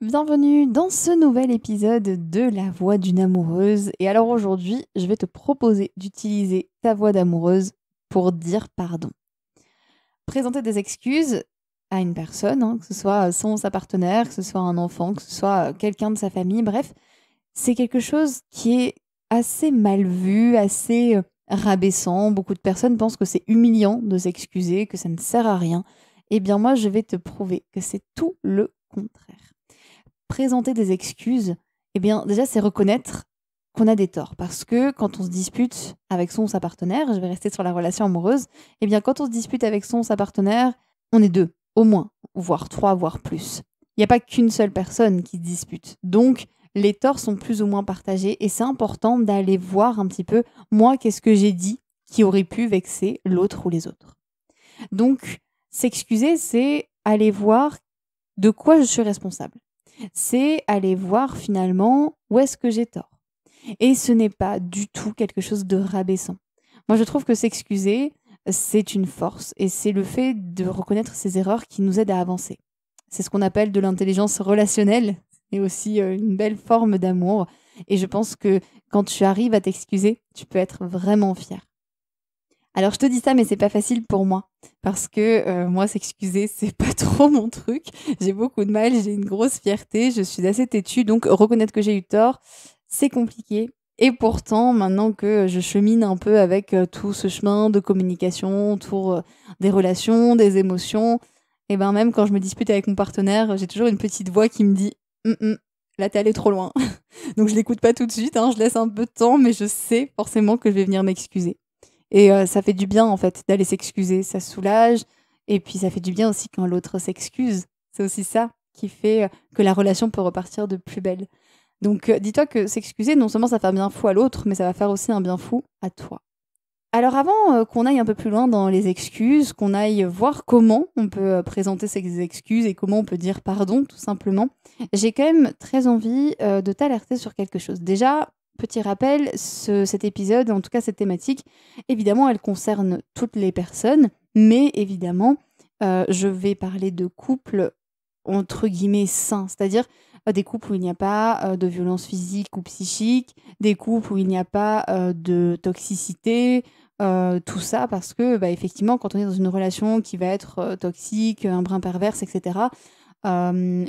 Bienvenue dans ce nouvel épisode de La voix d'une amoureuse. Et alors aujourd'hui, je vais te proposer d'utiliser ta voix d'amoureuse pour dire pardon. Présenter des excuses à une personne, que ce soit sa partenaire, que ce soit un enfant, que ce soit quelqu'un de sa famille, bref, c'est quelque chose qui est assez mal vu, assez rabaissant. Beaucoup de personnes pensent que c'est humiliant de s'excuser, que ça ne sert à rien. Eh bien moi, je vais te prouver que c'est tout le contraire. Présenter des excuses, eh bien, déjà, c'est reconnaître qu'on a des torts. Parce que quand on se dispute avec son ou sa partenaire, je vais rester sur la relation amoureuse, eh bien, quand on se dispute avec son ou sa partenaire, on est deux, au moins, voire trois, voire plus. Il n'y a pas qu'une seule personne qui se dispute. Donc, les torts sont plus ou moins partagés et c'est important d'aller voir un petit peu, moi, qu'est-ce que j'ai dit qui aurait pu vexer l'autre ou les autres. Donc, s'excuser, c'est aller voir de quoi je suis responsable. C'est aller voir finalement où est-ce que j'ai tort. Et ce n'est pas du tout quelque chose de rabaissant. Moi, je trouve que s'excuser, c'est une force et c'est le fait de reconnaître ses erreurs qui nous aide à avancer. C'est ce qu'on appelle de l'intelligence relationnelle et aussi une belle forme d'amour. Et je pense que quand tu arrives à t'excuser, tu peux être vraiment fier. Alors je te dis ça, mais c'est pas facile pour moi. Parce que moi, s'excuser, c'est pas trop mon truc. J'ai beaucoup de mal, j'ai une grosse fierté, je suis assez têtue, donc reconnaître que j'ai eu tort, c'est compliqué. Et pourtant, maintenant que je chemine un peu avec tout ce chemin de communication autour des relations, des émotions, et ben même quand je me dispute avec mon partenaire, j'ai toujours une petite voix qui me dit là t'es allé trop loin. Donc je l'écoute pas tout de suite, je laisse un peu de temps, mais je sais forcément que je vais venir m'excuser. Et ça fait du bien, en fait, d'aller s'excuser. Ça soulage et puis ça fait du bien aussi quand l'autre s'excuse. C'est aussi ça qui fait, que la relation peut repartir de plus belle. Donc dis-toi que s'excuser, non seulement ça fait un bien fou à l'autre, mais ça va faire aussi un bien fou à toi. Alors avant, qu'on aille un peu plus loin dans les excuses, qu'on aille voir comment on peut, présenter ces excuses et comment on peut dire pardon, tout simplement, j'ai quand même très envie, de t'alerter sur quelque chose. Déjà, petit rappel, cet épisode, en tout cas cette thématique, évidemment, elle concerne toutes les personnes, mais évidemment, je vais parler de couples entre guillemets «sains», c'est-à-dire, des couples où il n'y a pas, de violence physique ou psychique, des couples où il n'y a pas, de toxicité, tout ça parce que, effectivement, quand on est dans une relation qui va être, toxique, un brin perverse et cetera,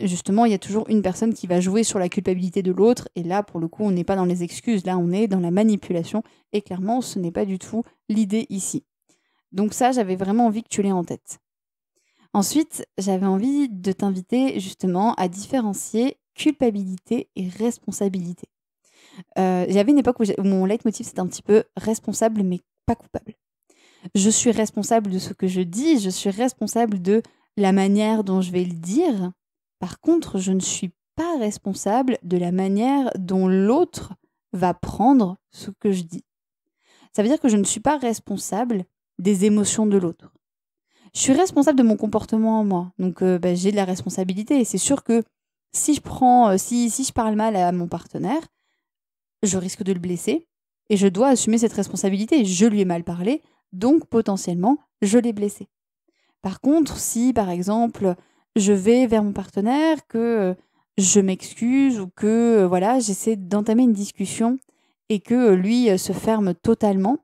justement, il y a toujours une personne qui va jouer sur la culpabilité de l'autre et là, pour le coup, on n'est pas dans les excuses, là, on est dans la manipulation et clairement, ce n'est pas du tout l'idée ici. Donc ça, j'avais vraiment envie que tu l'aies en tête. Ensuite, j'avais envie de t'inviter justement à différencier culpabilité et responsabilité. J'avais une époque où mon leitmotiv, c'était un petit peu responsable mais pas coupable. Je suis responsable de ce que je dis, je suis responsable de la manière dont je vais le dire. Par contre, je ne suis pas responsable de la manière dont l'autre va prendre ce que je dis. Ça veut dire que je ne suis pas responsable des émotions de l'autre. Je suis responsable de mon comportement en moi. Donc, j'ai de la responsabilité. Et c'est sûr que si je prends, si je parle mal à mon partenaire, je risque de le blesser et je dois assumer cette responsabilité. Je lui ai mal parlé, donc potentiellement, je l'ai blessé. Par contre, si par exemple, je vais vers mon partenaire, que je m'excuse ou que voilà, j'essaie d'entamer une discussion et que lui se ferme totalement,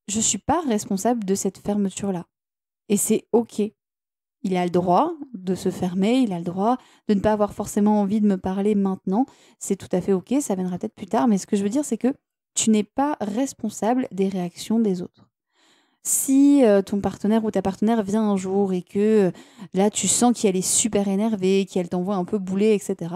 je suis pas responsable de cette fermeture-là. Et c'est OK. Il a le droit de se fermer, il a le droit de ne pas avoir forcément envie de me parler maintenant. C'est tout à fait OK, ça viendra peut-être plus tard, mais ce que je veux dire, c'est que tu n'es pas responsable des réactions des autres. Si ton partenaire ou ta partenaire vient un jour et que là, tu sens qu'elle est super énervée, qu'elle t'envoie un peu bouler, etc.,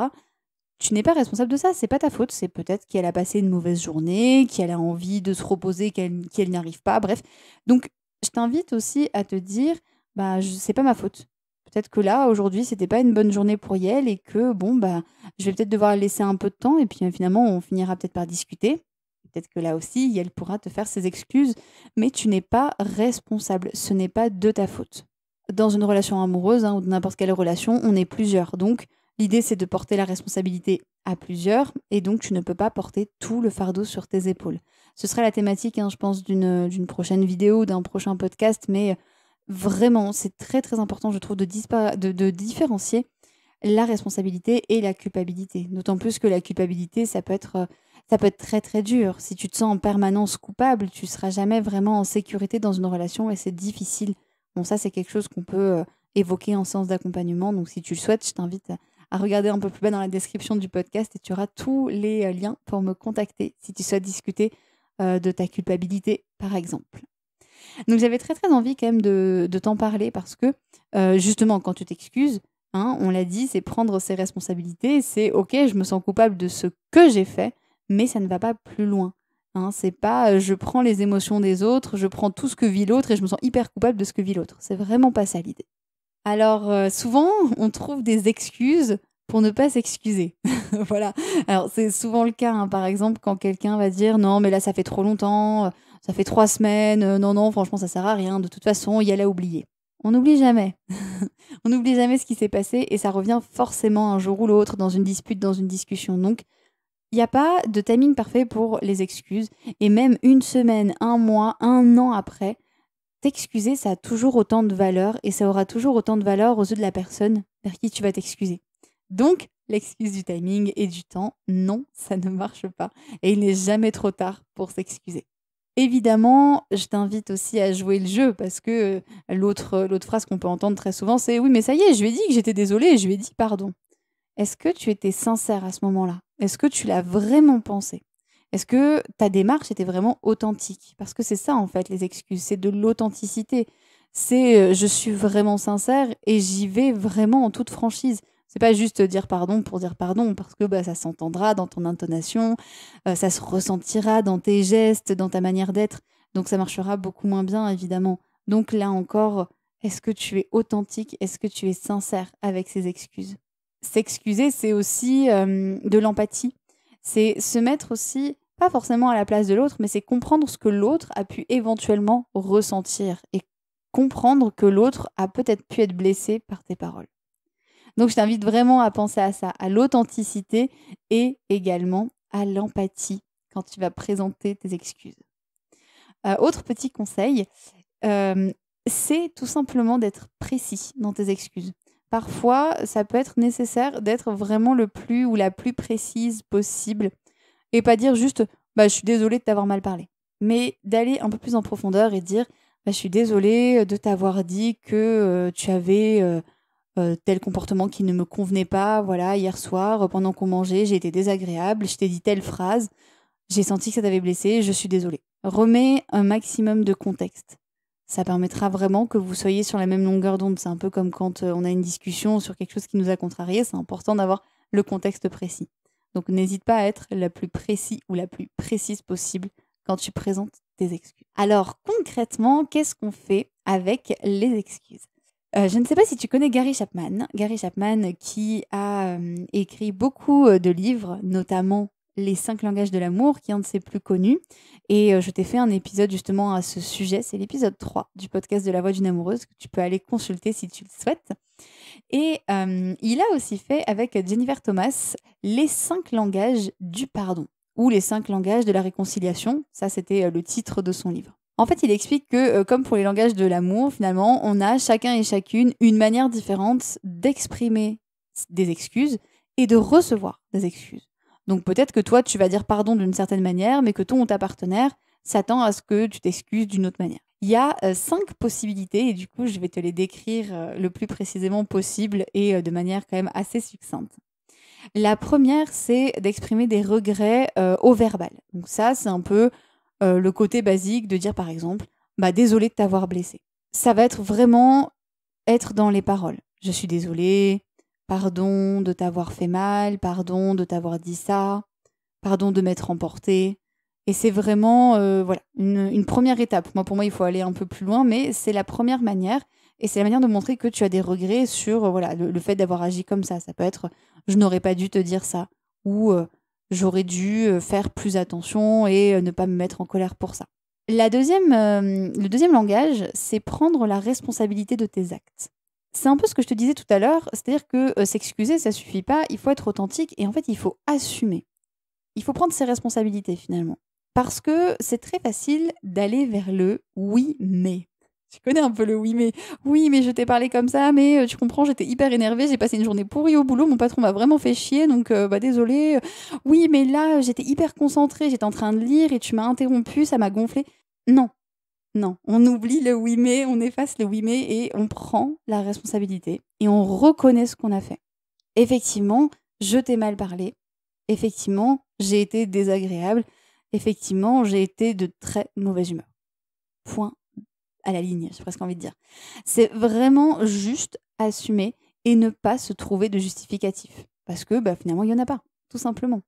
tu n'es pas responsable de ça, c'est pas ta faute. C'est peut-être qu'elle a passé une mauvaise journée, qu'elle a envie de se reposer, qu'elle n'y arrive pas, bref. Donc, je t'invite aussi à te dire, c'est pas ma faute. Peut-être que là, aujourd'hui, c'était pas une bonne journée pour Yael et que, bon, je vais peut-être devoir laisser un peu de temps et puis finalement, on finira peut-être par discuter. Peut-être que là aussi, Yael pourra te faire ses excuses, mais tu n'es pas responsable. Ce n'est pas de ta faute. Dans une relation amoureuse ou dans n'importe quelle relation, on est plusieurs. Donc, l'idée, c'est de porter la responsabilité à plusieurs et donc tu ne peux pas porter tout le fardeau sur tes épaules. Ce sera la thématique, je pense, d'une prochaine vidéo, d'un prochain podcast, mais vraiment, c'est très très important, je trouve, de différencier la responsabilité et la culpabilité. D'autant plus que la culpabilité, ça peut être très très dur. Si tu te sens en permanence coupable, tu seras jamais vraiment en sécurité dans une relation et c'est difficile. Bon, ça c'est quelque chose qu'on peut évoquer en séance d'accompagnement. Donc si tu le souhaites, je t'invite à regarder un peu plus bas dans la description du podcast et tu auras tous les liens pour me contacter si tu souhaites discuter de ta culpabilité, par exemple. Donc j'avais très très envie quand même de t'en parler parce que justement quand tu t'excuses, hein, on l'a dit, c'est prendre ses responsabilités, c'est ok, je me sens coupable de ce que j'ai fait, mais ça ne va pas plus loin. Hein, c'est pas je prends les émotions des autres, je prends tout ce que vit l'autre et je me sens hyper coupable de ce que vit l'autre. C'est vraiment pas ça l'idée. Alors souvent, on trouve des excuses pour ne pas s'excuser. Voilà. Alors c'est souvent le cas, hein. Par exemple, quand quelqu'un va dire non, mais là ça fait trop longtemps, ça fait 3 semaines, non, non, franchement ça sert à rien, de toute façon, il y a à oublier. On n'oublie jamais. On n'oublie jamais ce qui s'est passé et ça revient forcément un jour ou l'autre dans une dispute, dans une discussion. Donc, il n'y a pas de timing parfait pour les excuses. Et même une semaine, un mois, un an après, t'excuser, ça a toujours autant de valeur et ça aura toujours autant de valeur aux yeux de la personne vers qui tu vas t'excuser. Donc, l'excuse du timing et du temps, non, ça ne marche pas. Et il n'est jamais trop tard pour s'excuser. Évidemment, je t'invite aussi à jouer le jeu parce que l'autre phrase qu'on peut entendre très souvent, c'est oui, mais ça y est, je lui ai dit que j'étais désolée, je lui ai dit pardon. Est-ce que tu étais sincère à ce moment-là? Est-ce que tu l'as vraiment pensé? Est-ce que ta démarche était vraiment authentique? Parce que c'est ça, en fait, les excuses, c'est de l'authenticité. C'est je suis vraiment sincère et j'y vais vraiment en toute franchise. C'est pas juste dire pardon pour dire pardon, parce que bah, ça s'entendra dans ton intonation, ça se ressentira dans tes gestes, dans ta manière d'être. Donc ça marchera beaucoup moins bien, évidemment. Donc là encore, est-ce que tu es authentique? Est-ce que tu es sincère avec ces excuses? S'excuser, c'est aussi de l'empathie. C'est se mettre aussi, pas forcément à la place de l'autre, mais c'est comprendre ce que l'autre a pu éventuellement ressentir et comprendre que l'autre a peut-être pu être blessé par tes paroles. Donc je t'invite vraiment à penser à ça, à l'authenticité et également à l'empathie quand tu vas présenter tes excuses. Autre petit conseil, c'est tout simplement d'être précis dans tes excuses. Parfois, ça peut être nécessaire d'être vraiment le plus ou la plus précise possible et pas dire juste bah, je suis désolée de t'avoir mal parlé, mais d'aller un peu plus en profondeur et dire bah, je suis désolée de t'avoir dit que tu avais tel comportement qui ne me convenait pas. Voilà, hier soir, pendant qu'on mangeait, j'ai été désagréable, je t'ai dit telle phrase, j'ai senti que ça t'avait blessé, je suis désolée. Remets un maximum de contexte. Ça permettra vraiment que vous soyez sur la même longueur d'onde. C'est un peu comme quand on a une discussion sur quelque chose qui nous a contrarié, c'est important d'avoir le contexte précis. Donc n'hésite pas à être la plus précis ou la plus précise possible quand tu présentes tes excuses. Alors concrètement, qu'est-ce qu'on fait avec les excuses? Je ne sais pas si tu connais Gary Chapman. Gary Chapman qui a écrit beaucoup de livres, notamment Les 5 langages de l'amour, qui est un de ses plus connus. Et je t'ai fait un épisode justement à ce sujet. C'est l'épisode 3 du podcast de La Voix d'une amoureuse que tu peux aller consulter si tu le souhaites. Et il a aussi fait avec Jennifer Thomas Les 5 langages du pardon ou Les 5 langages de la réconciliation. Ça, c'était le titre de son livre. En fait, il explique que, comme pour les langages de l'amour, finalement, on a chacun et chacune une manière différente d'exprimer des excuses et de recevoir des excuses. Donc peut-être que toi, tu vas dire pardon d'une certaine manière, mais que ton ou ta partenaire s'attend à ce que tu t'excuses d'une autre manière. Il y a 5 possibilités et du coup, je vais te les décrire le plus précisément possible et de manière quand même assez succincte. La première, c'est d'exprimer des regrets au verbal. Donc ça, c'est un peu le côté basique de dire par exemple bah, désolé de t'avoir blessé. Ça va être vraiment être dans les paroles. Je suis désolée, pardon de t'avoir fait mal, pardon de t'avoir dit ça, pardon de m'être emportée. Et c'est vraiment voilà, une première étape. Pour moi, il faut aller un peu plus loin, mais c'est la première manière. Et c'est la manière de montrer que tu as des regrets sur voilà, le fait d'avoir agi comme ça. Ça peut être je n'aurais pas dû te dire ça ou j'aurais dû faire plus attention et ne pas me mettre en colère pour ça. Le deuxième langage, c'est prendre la responsabilité de tes actes. C'est un peu ce que je te disais tout à l'heure, c'est-à-dire que s'excuser, ça suffit pas, il faut être authentique et en fait, il faut assumer. Il faut prendre ses responsabilités finalement. Parce que c'est très facile d'aller vers le oui, mais. Tu connais un peu le oui, mais oui, mais je t'ai parlé comme ça, mais tu comprends, j'étais hyper énervée, j'ai passé une journée pourrie au boulot, mon patron m'a vraiment fait chier, donc désolée. Oui, mais là, j'étais hyper concentrée, j'étais en train de lire et tu m'as interrompu, ça m'a gonflé. Non, non, on oublie le oui, mais, on efface le oui, mais et on prend la responsabilité et on reconnaît ce qu'on a fait. Effectivement, je t'ai mal parlé. Effectivement, j'ai été désagréable. Effectivement, j'ai été de très mauvaise humeur. Point à la ligne, j'ai presque envie de dire. C'est vraiment juste assumer et ne pas se trouver de justificatif. Parce que finalement, il n'y en a pas, tout simplement.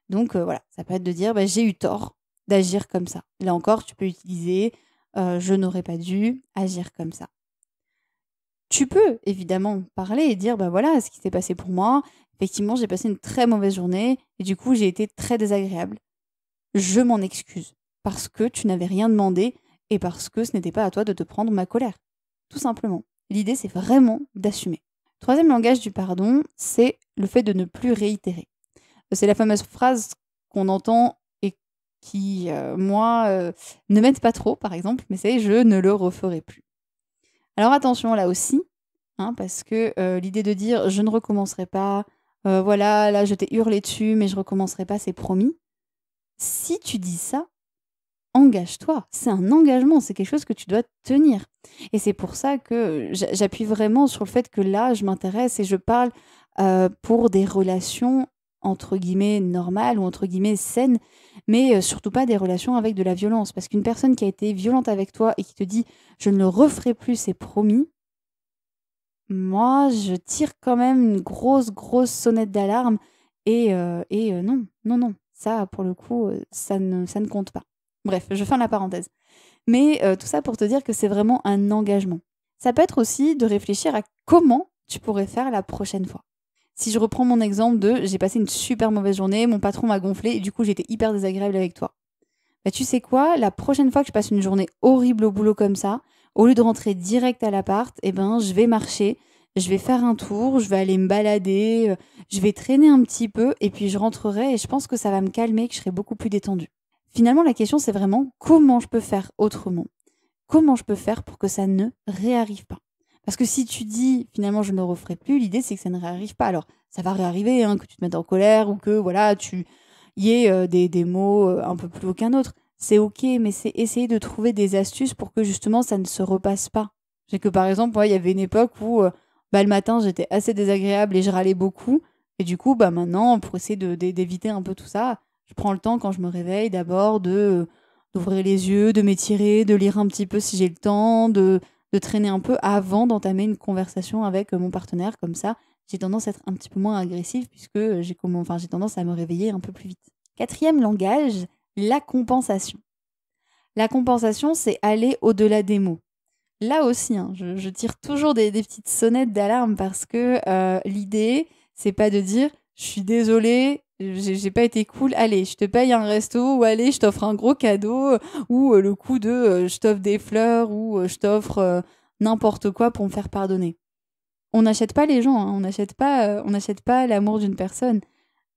Donc voilà, ça peut être de dire j'ai eu tort d'agir comme ça. Là encore, tu peux utiliser je n'aurais pas dû agir comme ça. Tu peux évidemment parler et dire voilà ce qui s'est passé pour moi. Effectivement, j'ai passé une très mauvaise journée et du coup, j'ai été très désagréable. Je m'en excuse parce que tu n'avais rien demandé et parce que ce n'était pas à toi de te prendre ma colère. Tout simplement. L'idée, c'est vraiment d'assumer. Troisième langage du pardon, c'est le fait de ne plus réitérer. C'est la fameuse phrase qu'on entend et qui, moi, ne m'aide pas trop, par exemple, mais c'est je ne le referai plus. Alors attention là aussi, parce que l'idée de dire je ne recommencerai pas, voilà, là je t'ai hurlé dessus, mais je recommencerai pas, c'est promis. Si tu dis ça, engage-toi. C'est un engagement, c'est quelque chose que tu dois tenir. Et c'est pour ça que j'appuie vraiment sur le fait que là, je m'intéresse et je parle pour des relations entre guillemets normales ou entre guillemets saines, mais surtout pas des relations avec de la violence. Parce qu'une personne qui a été violente avec toi et qui te dit je ne le referai plus, c'est promis, moi, je tire quand même une grosse, grosse sonnette d'alarme et non, non, non. Ça, pour le coup, ça ne compte pas. Bref, je ferme la parenthèse. Mais tout ça pour te dire que c'est vraiment un engagement. Ça peut être aussi de réfléchir à comment tu pourrais faire la prochaine fois. Si je reprends mon exemple de j'ai passé une super mauvaise journée, mon patron m'a gonflé et du coup j'étais hyper désagréable avec toi. Tu sais quoi, la prochaine fois que je passe une journée horrible au boulot comme ça, au lieu de rentrer direct à l'appart, je vais marcher, je vais faire un tour, je vais aller me balader, je vais traîner un petit peu et puis je rentrerai et je pense que ça va me calmer, que je serai beaucoup plus détendue. Finalement, la question c'est vraiment comment je peux faire autrement? Comment je peux faire pour que ça ne réarrive pas? Parce que si tu dis finalement je ne le referai plus, l'idée c'est que ça ne réarrive pas. Alors ça va réarriver, que tu te mettes en colère ou que voilà tu y ait des mots un peu plus hauts qu'un autre. C'est ok, mais c'est essayer de trouver des astuces pour que justement ça ne se repasse pas. C'est que par exemple, moi, il y avait une époque où le matin j'étais assez désagréable et je râlais beaucoup. Et du coup, maintenant, pour essayer d'éviter un peu tout ça, je prends le temps quand je me réveille d'abord d'ouvrir les yeux, de m'étirer, de lire un petit peu si j'ai le temps, de traîner un peu avant d'entamer une conversation avec mon partenaire. Comme ça, j'ai tendance à être un petit peu moins agressive puisque j'ai tendance à me réveiller un peu plus vite. Quatrième langage, la compensation. La compensation, c'est aller au-delà des mots. Là aussi, je tire toujours des petites sonnettes d'alarme parce que l'idée, c'est pas de dire je suis désolée, j'ai pas été cool, allez, je te paye un resto ou allez, je t'offre un gros cadeau ou le coup de je t'offre des fleurs ou je t'offre n'importe quoi pour me faire pardonner. On n'achète pas les gens, on n'achète pas l'amour d'une personne.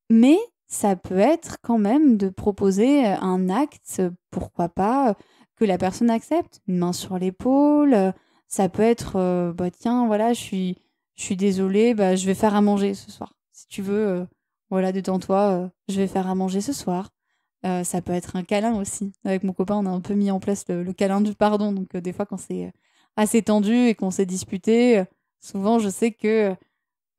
Mais ça peut être quand même de proposer un acte, pourquoi pas, que la personne accepte. Une main sur l'épaule, ça peut être tiens, voilà, je suis désolée, je vais faire à manger ce soir. Si tu veux, voilà, détends-toi, je vais faire à manger ce soir. Ça peut être un câlin aussi. Avec mon copain, on a un peu mis en place le câlin du pardon. Donc, des fois, quand c'est assez tendu et qu'on s'est disputé, souvent, je sais que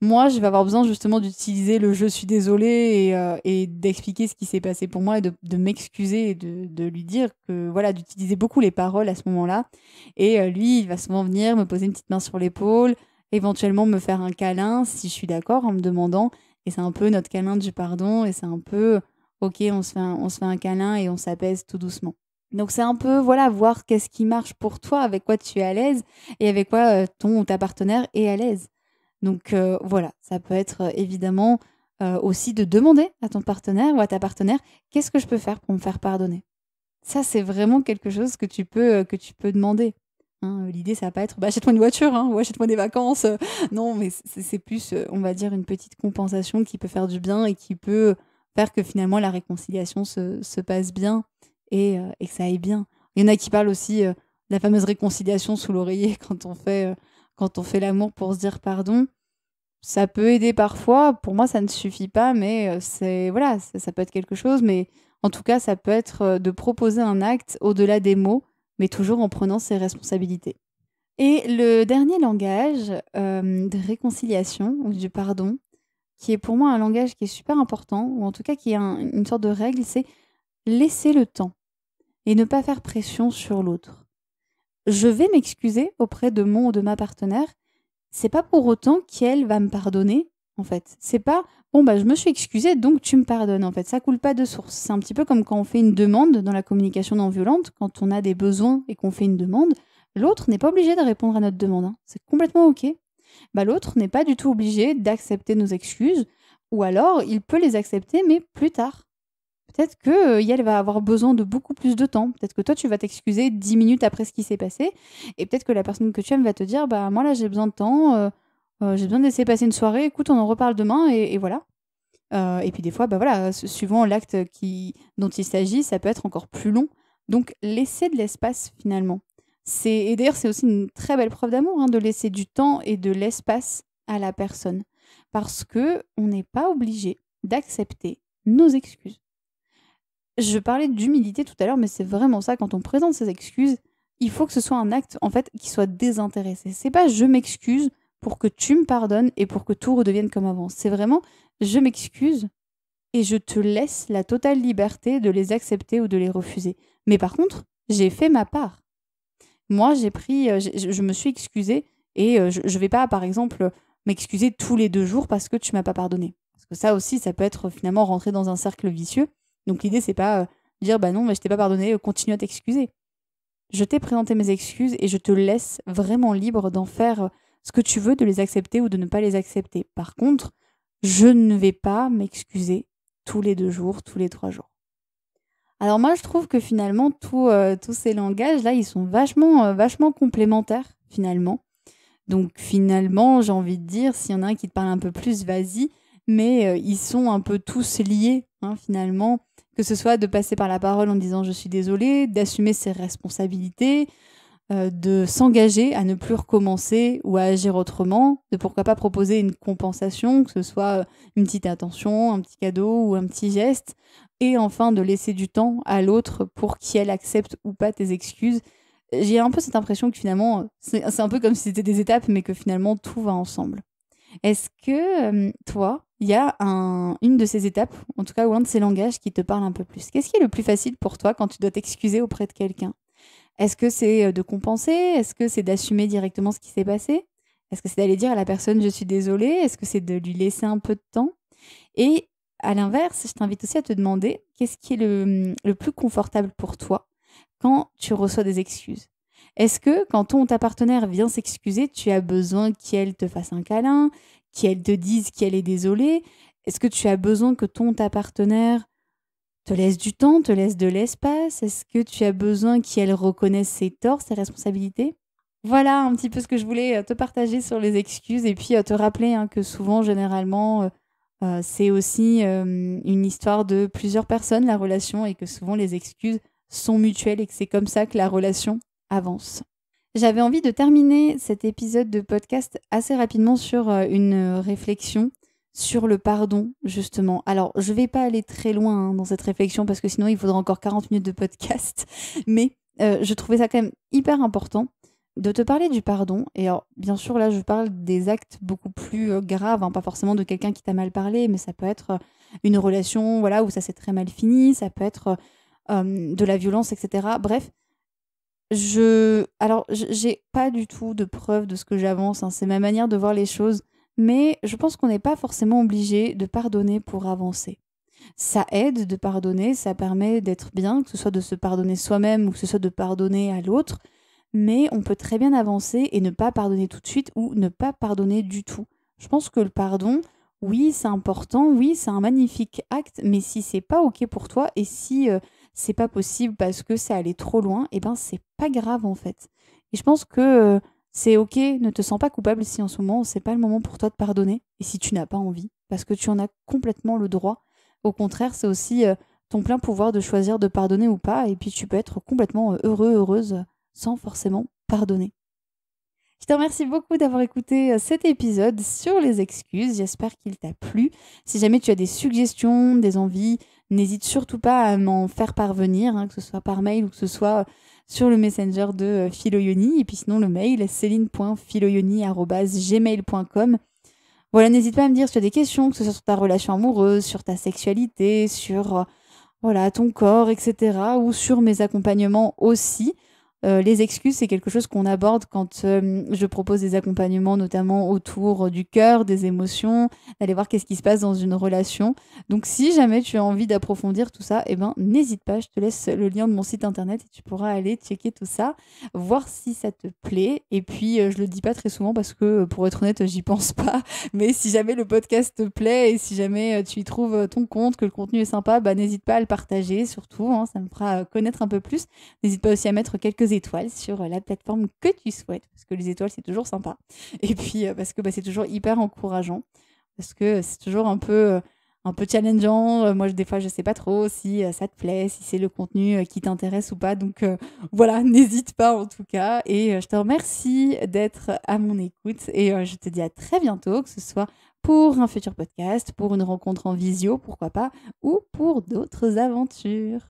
moi, je vais avoir besoin justement d'utiliser le je suis désolée et d'expliquer ce qui s'est passé pour moi et de m'excuser et de lui dire que voilà, d'utiliser beaucoup les paroles à ce moment-là. Et lui, il va souvent venir me poser une petite main sur l'épaule, éventuellement me faire un câlin si je suis d'accord en me demandant. Et c'est un peu notre câlin du pardon et c'est un peu ok, on se fait un câlin et on s'apaise tout doucement. Donc c'est un peu voilà voir qu'est-ce qui marche pour toi, avec quoi tu es à l'aise et avec quoi ton ou ta partenaire est à l'aise. Donc voilà, ça peut être évidemment aussi de demander à ton partenaire ou à ta partenaire qu'est-ce que je peux faire pour me faire pardonner. Ça, c'est vraiment quelque chose que tu peux demander. L'idée, ça va pas être achète-moi une voiture ou achète-moi des vacances. Non, mais c'est plus, on va dire, une petite compensation qui peut faire du bien et qui peut faire que finalement la réconciliation se passe bien et que ça aille bien. Il y en a qui parlent aussi la fameuse réconciliation sous l'oreiller quand on fait l'amour pour se dire pardon. Ça peut aider parfois. Pour moi, ça ne suffit pas, mais ça peut être quelque chose. Mais en tout cas, ça peut être de proposer un acte au-delà des mots, mais toujours en prenant ses responsabilités. Et le dernier langage de réconciliation ou du pardon, qui est pour moi un langage qui est super important, ou en tout cas qui est une sorte de règle, c'est laisser le temps et ne pas faire pression sur l'autre. Je vais m'excuser auprès de mon ou de ma partenaire. C'est pas pour autant qu'elle va me pardonner, en fait. C'est pas je me suis excusée, donc tu me pardonnes. En fait, ça coule pas de source. C'est un petit peu comme quand on fait une demande dans la communication non violente, quand on a des besoins et qu'on fait une demande, l'autre n'est pas obligé de répondre à notre demande, hein. C'est complètement OK. L'autre n'est pas du tout obligé d'accepter nos excuses, ou alors il peut les accepter, mais plus tard. Peut-être que elle va avoir besoin de beaucoup plus de temps. Peut-être que toi, tu vas t'excuser 10 minutes après ce qui s'est passé. Et peut-être que la personne que tu aimes va te dire, moi là, j'ai besoin de temps. J'ai besoin de laisser passer une soirée. Écoute, on en reparle demain. Et voilà. Et puis des fois, suivant l'acte dont il s'agit, ça peut être encore plus long. Donc, laisser de l'espace, finalement. Et d'ailleurs, c'est aussi une très belle preuve d'amour, hein, de laisser du temps et de l'espace à la personne. Parce que on n'est pas obligé d'accepter nos excuses. Je parlais d'humilité tout à l'heure, mais c'est vraiment ça. Quand on présente ses excuses, il faut que ce soit un acte en fait qui soit désintéressé. C'est pas je m'excuse pour que tu me pardonnes et pour que tout redevienne comme avant. C'est vraiment je m'excuse et je te laisse la totale liberté de les accepter ou de les refuser. Mais par contre, j'ai fait ma part. Moi, je me suis excusée et je vais pas, par exemple, m'excuser tous les 2 jours parce que tu m'as pas pardonné. Parce que ça aussi, ça peut être finalement rentrer dans un cercle vicieux. Donc l'idée, c'est pas dire non, mais je t'ai pas pardonné, continue à t'excuser. Je t'ai présenté mes excuses et je te laisse vraiment libre d'en faire ce que tu veux, de les accepter ou de ne pas les accepter. Par contre, je ne vais pas m'excuser tous les 2 jours, tous les 3 jours. Alors moi, je trouve que finalement, tous ces langages-là, ils sont vachement complémentaires, finalement. Donc finalement, j'ai envie de dire, s'il y en a un qui te parle un peu plus, vas-y. Mais ils sont un peu tous liés, hein, finalement. Que ce soit de passer par la parole en disant je suis désolée, d'assumer ses responsabilités, de s'engager à ne plus recommencer ou à agir autrement, de pourquoi pas proposer une compensation, que ce soit une petite attention, un petit cadeau ou un petit geste, et enfin de laisser du temps à l'autre pour qu'elle accepte ou pas tes excuses. J'ai un peu cette impression que finalement, c'est un peu comme si c'était des étapes, mais que finalement tout va ensemble. Est-ce que toi, il y a une de ces étapes, en tout cas, ou un de ces langages qui te parle un peu plus? Qu'est-ce qui est le plus facile pour toi quand tu dois t'excuser auprès de quelqu'un? Est-ce que c'est de compenser? Est-ce que c'est d'assumer directement ce qui s'est passé? Est-ce que c'est d'aller dire à la personne je suis désolée? Est-ce que c'est de lui laisser un peu de temps? Et à l'inverse, je t'invite aussi à te demander qu'est-ce qui est le plus confortable pour toi quand tu reçois des excuses? Est-ce que quand ta partenaire vient s'excuser, tu as besoin qu'elle te fasse un câlin, qu'elle te dise qu'elle est désolée? Est-ce que tu as besoin que ta partenaire te laisse du temps, te laisse de l'espace? Est-ce que tu as besoin qu'elle reconnaisse ses torts, ses responsabilités? Voilà un petit peu ce que je voulais te partager sur les excuses et puis te rappeler que souvent, généralement, c'est aussi une histoire de plusieurs personnes, la relation, et que souvent les excuses sont mutuelles et que c'est comme ça que la relation avance. J'avais envie de terminer cet épisode de podcast assez rapidement sur une réflexion sur le pardon, justement. Alors, je vais pas aller très loin dans cette réflexion parce que sinon il faudra encore 40 minutes de podcast, mais je trouvais ça quand même hyper important de te parler du pardon. Et alors, bien sûr, là, je parle des actes beaucoup plus graves, hein, pas forcément de quelqu'un qui t'a mal parlé, mais ça peut être une relation où ça s'est très mal fini, ça peut être de la violence, etc. Bref, j'ai pas du tout de preuve de ce que j'avance, hein, c'est ma manière de voir les choses, mais je pense qu'on n'est pas forcément obligé de pardonner pour avancer. Ça aide de pardonner, ça permet d'être bien, que ce soit de se pardonner soi-même ou que ce soit de pardonner à l'autre, mais on peut très bien avancer et ne pas pardonner tout de suite ou ne pas pardonner du tout. Je pense que le pardon, oui, c'est important, oui, c'est un magnifique acte, mais si c'est pas OK pour toi et si c'est pas possible parce que ça allait trop loin, c'est pas grave en fait. Et je pense que c'est OK, ne te sens pas coupable si en ce moment c'est pas le moment pour toi de pardonner et si tu n'as pas envie, parce que tu en as complètement le droit. Au contraire, c'est aussi ton plein pouvoir de choisir de pardonner ou pas, et puis tu peux être complètement heureux, heureuse sans forcément pardonner. Je te remercie beaucoup d'avoir écouté cet épisode sur les excuses. J'espère qu'il t'a plu. Si jamais tu as des suggestions, des envies, n'hésite surtout pas à m'en faire parvenir, que ce soit par mail ou que ce soit sur le messenger de Philoyoni. Et puis sinon, le mail, celine.philoyoni@gmail.com. Voilà, n'hésite pas à me dire si tu as des questions, que ce soit sur ta relation amoureuse, sur ta sexualité, sur ton corps, etc. ou sur mes accompagnements aussi. Les excuses, c'est quelque chose qu'on aborde quand je propose des accompagnements, notamment autour du cœur, des émotions, d'aller voir qu'est-ce qui se passe dans une relation. Donc, si jamais tu as envie d'approfondir tout ça, n'hésite pas, je te laisse le lien de mon site internet et tu pourras aller checker tout ça, voir si ça te plaît. Et puis, je le dis pas très souvent parce que, pour être honnête, j'y pense pas. Mais si jamais le podcast te plaît et si jamais tu y trouves ton compte, que le contenu est sympa, n'hésite pas à le partager surtout, ça me fera connaître un peu plus. N'hésite pas aussi à mettre quelques étoiles sur la plateforme que tu souhaites, parce que les étoiles, c'est toujours sympa. Et puis, parce que c'est toujours hyper encourageant, parce que c'est toujours un peu challengeant. Moi, des fois, je sais pas trop si ça te plaît, si c'est le contenu qui t'intéresse ou pas. Donc, voilà, n'hésite pas en tout cas. Et je te remercie d'être à mon écoute. Et je te dis à très bientôt, que ce soit pour un futur podcast, pour une rencontre en visio, pourquoi pas, ou pour d'autres aventures.